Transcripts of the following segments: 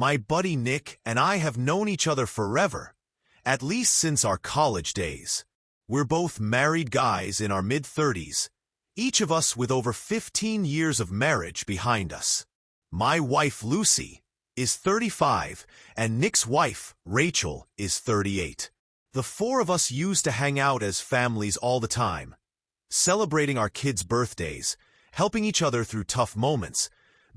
My buddy Nick and I have known each other forever, at least since our college days. We're both married guys in our mid-30s, each of us with over 15 years of marriage behind us. My wife, Lucy, is 35, and Nick's wife, Rachel, is 38. The four of us used to hang out as families all the time, celebrating our kids' birthdays, helping each other through tough moments,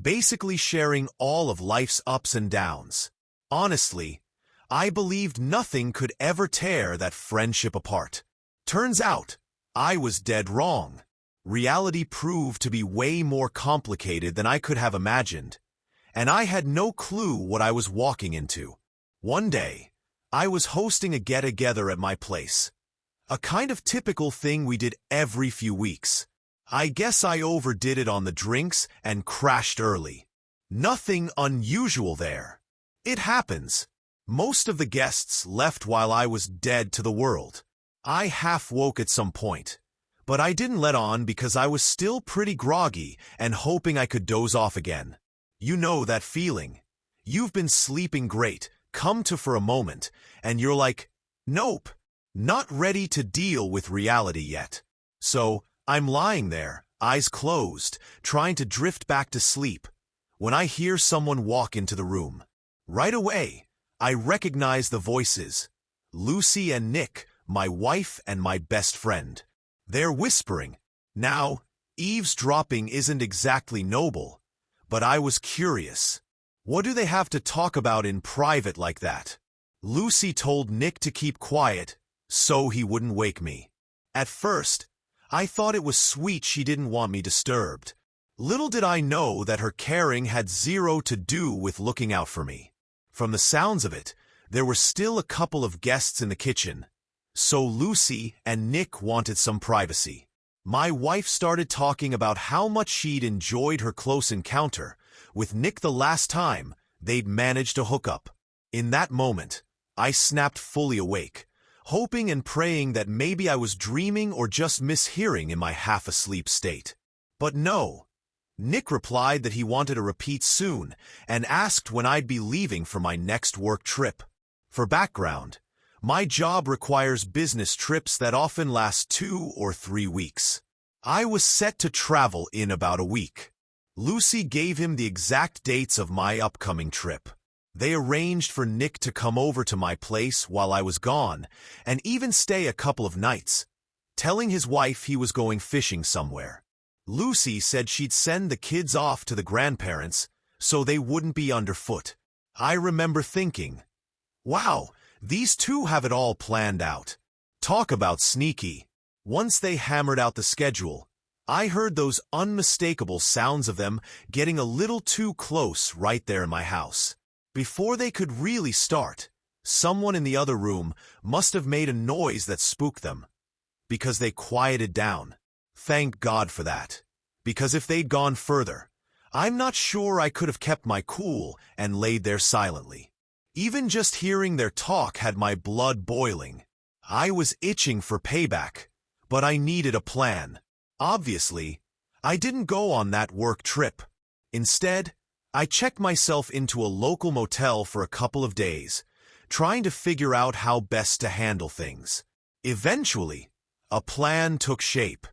basically sharing all of life's ups and downs. Honestly, I believed nothing could ever tear that friendship apart. Turns out, I was dead wrong. Reality proved to be way more complicated than I could have imagined, and I had no clue what I was walking into. One day, I was hosting a get-together at my place. A kind of typical thing we did every few weeks. I guess I overdid it on the drinks and crashed early. Nothing unusual there. It happens. Most of the guests left while I was dead to the world. I half woke at some point, but I didn't let on because I was still pretty groggy and hoping I could doze off again. You know that feeling. You've been sleeping great, come to for a moment, and you're like, nope, not ready to deal with reality yet. So, I'm lying there, eyes closed, trying to drift back to sleep, when I hear someone walk into the room. Right away, I recognize the voices. Lucy and Nick, my wife and my best friend. They're whispering. Now, eavesdropping isn't exactly noble, but I was curious. What do they have to talk about in private like that? Lucy told Nick to keep quiet, so he wouldn't wake me. At first, I thought it was sweet she didn't want me disturbed. Little did I know that her caring had zero to do with looking out for me. From the sounds of it, there were still a couple of guests in the kitchen, so Lucy and Nick wanted some privacy. My wife started talking about how much she'd enjoyed her close encounter with Nick the last time they'd managed to hook up. In that moment, I snapped fully awake, hoping and praying that maybe I was dreaming or just mishearing in my half-asleep state. But no. Nick replied that he wanted a repeat soon and asked when I'd be leaving for my next work trip. For background, my job requires business trips that often last 2 or 3 weeks. I was set to travel in about a week. Lucy gave him the exact dates of my upcoming trip. They arranged for Nick to come over to my place while I was gone and even stay a couple of nights, telling his wife he was going fishing somewhere. Lucy said she'd send the kids off to the grandparents so they wouldn't be underfoot. I remember thinking, wow, these two have it all planned out. Talk about sneaky. Once they hammered out the schedule, I heard those unmistakable sounds of them getting a little too close right there in my house. Before they could really start, someone in the other room must have made a noise that spooked them, because they quieted down. Thank God for that, because if they'd gone further, I'm not sure I could have kept my cool and laid there silently. Even just hearing their talk had my blood boiling. I was itching for payback, but I needed a plan. Obviously, I didn't go on that work trip. Instead, I checked myself into a local motel for a couple of days, trying to figure out how best to handle things. Eventually, a plan took shape.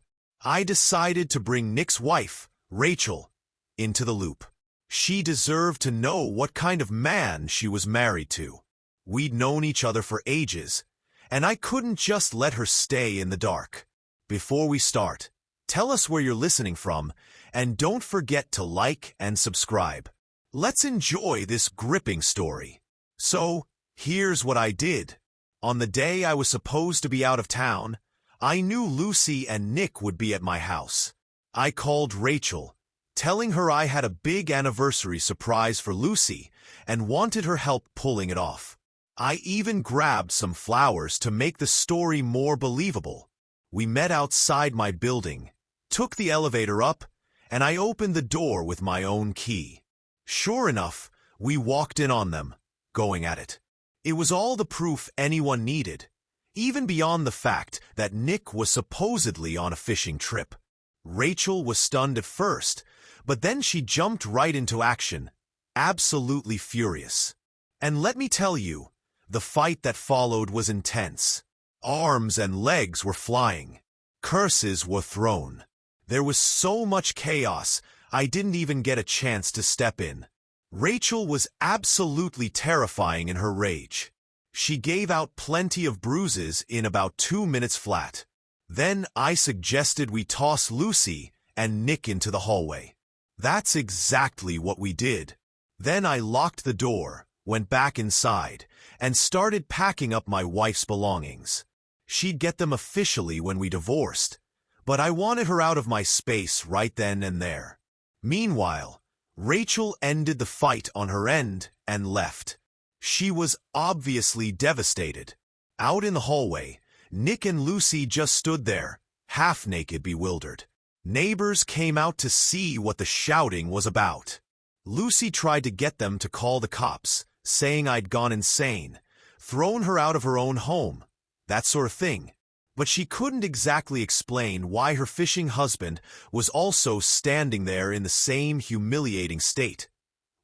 I decided to bring Nick's wife, Rachel, into the loop. She deserved to know what kind of man she was married to. We'd known each other for ages, and I couldn't just let her stay in the dark. Before we start, tell us where you're listening from, and don't forget to like and subscribe. Let's enjoy this gripping story. So, here's what I did. On the day I was supposed to be out of town, I knew Lucy and Nick would be at my house. I called Rachel, telling her I had a big anniversary surprise for Lucy and wanted her help pulling it off. I even grabbed some flowers to make the story more believable. We met outside my building, took the elevator up, and I opened the door with my own key. Sure enough, we walked in on them, going at it. It was all the proof anyone needed, even beyond the fact that Nick was supposedly on a fishing trip. Rachel was stunned at first, but then she jumped right into action, absolutely furious. And let me tell you, the fight that followed was intense. Arms and legs were flying. Curses were thrown. There was so much chaos, I didn't even get a chance to step in. Rachel was absolutely terrifying in her rage. She gave out plenty of bruises in about 2 minutes flat. Then I suggested we toss Lucy and Nick into the hallway. That's exactly what we did. Then I locked the door, went back inside, and started packing up my wife's belongings. She'd get them officially when we divorced, but I wanted her out of my space right then and there. Meanwhile, Rachel ended the fight on her end and left. She was obviously devastated. Out in the hallway, Nick and Lucy just stood there, half-naked, bewildered. Neighbors came out to see what the shouting was about. Lucy tried to get them to call the cops, saying I'd gone insane, thrown her out of her own home, that sort of thing. But she couldn't exactly explain why her fishing husband was also standing there in the same humiliating state,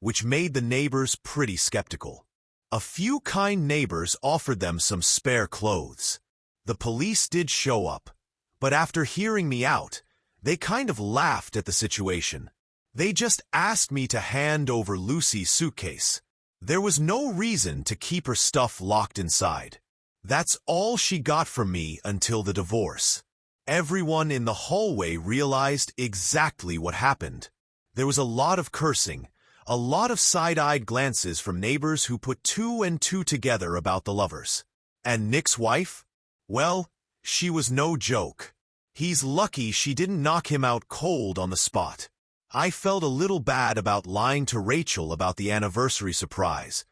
which made the neighbors pretty skeptical. A few kind neighbors offered them some spare clothes. The police did show up, but after hearing me out, they kind of laughed at the situation. They just asked me to hand over Lucy's suitcase. There was no reason to keep her stuff locked inside. That's all she got from me until the divorce. Everyone in the hallway realized exactly what happened. There was a lot of cursing, a lot of side-eyed glances from neighbors who put 2 and 2 together about the lovers. And Nick's wife? Well, she was no joke. He's lucky she didn't knock him out cold on the spot. I felt a little bad about lying to Rachel about the anniversary surprise,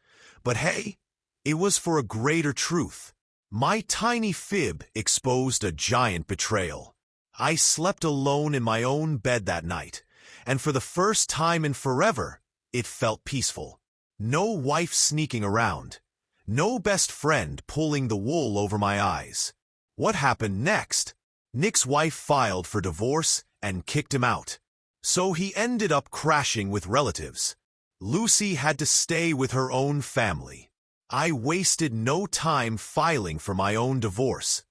but hey, it was for a greater truth. My tiny fib exposed a giant betrayal. I slept alone in my own bed that night, and for the first time in forever, it felt peaceful. No wife sneaking around. No best friend pulling the wool over my eyes. What happened next? Nick's wife filed for divorce and kicked him out. So he ended up crashing with relatives. Lucy had to stay with her own family. I wasted no time filing for my own divorce,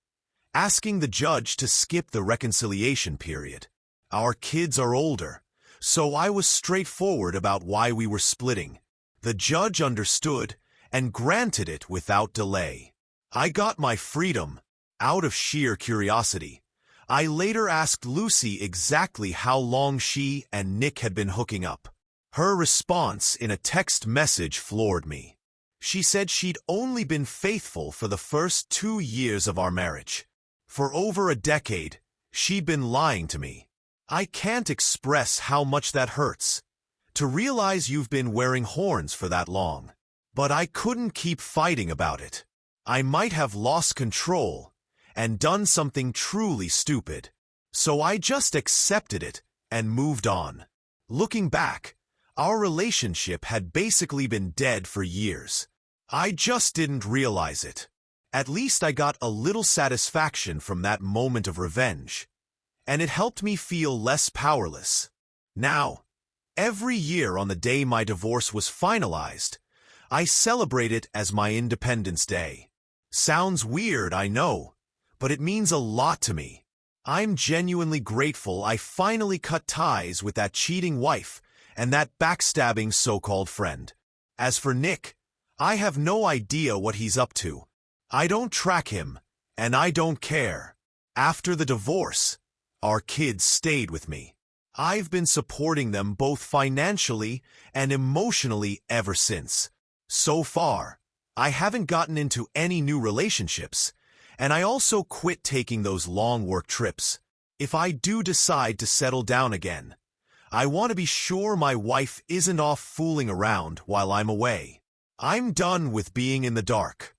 asking the judge to skip the reconciliation period. Our kids are older, so I was straightforward about why we were splitting. The judge understood and granted it without delay. I got my freedom out of sheer curiosity. I later asked Lucy exactly how long she and Nick had been hooking up. Her response in a text message floored me. She said she'd only been faithful for the first 2 years of our marriage. For over a decade, she'd been lying to me. I can't express how much that hurts, to realize you've been wearing horns for that long. But I couldn't keep fighting about it. I might have lost control and done something truly stupid. So I just accepted it and moved on. Looking back, our relationship had basically been dead for years. I just didn't realize it. At least I got a little satisfaction from that moment of revenge, and it helped me feel less powerless. Now, every year on the day my divorce was finalized, I celebrate it as my Independence Day. Sounds weird, I know, but it means a lot to me. I'm genuinely grateful I finally cut ties with that cheating wife and that backstabbing so-called friend. As for Nick, I have no idea what he's up to. I don't track him, and I don't care. After the divorce, our kids stayed with me. I've been supporting them both financially and emotionally ever since. So far, I haven't gotten into any new relationships, and I also quit taking those long work trips. If I do decide to settle down again, I want to be sure my wife isn't off fooling around while I'm away. I'm done with being in the dark.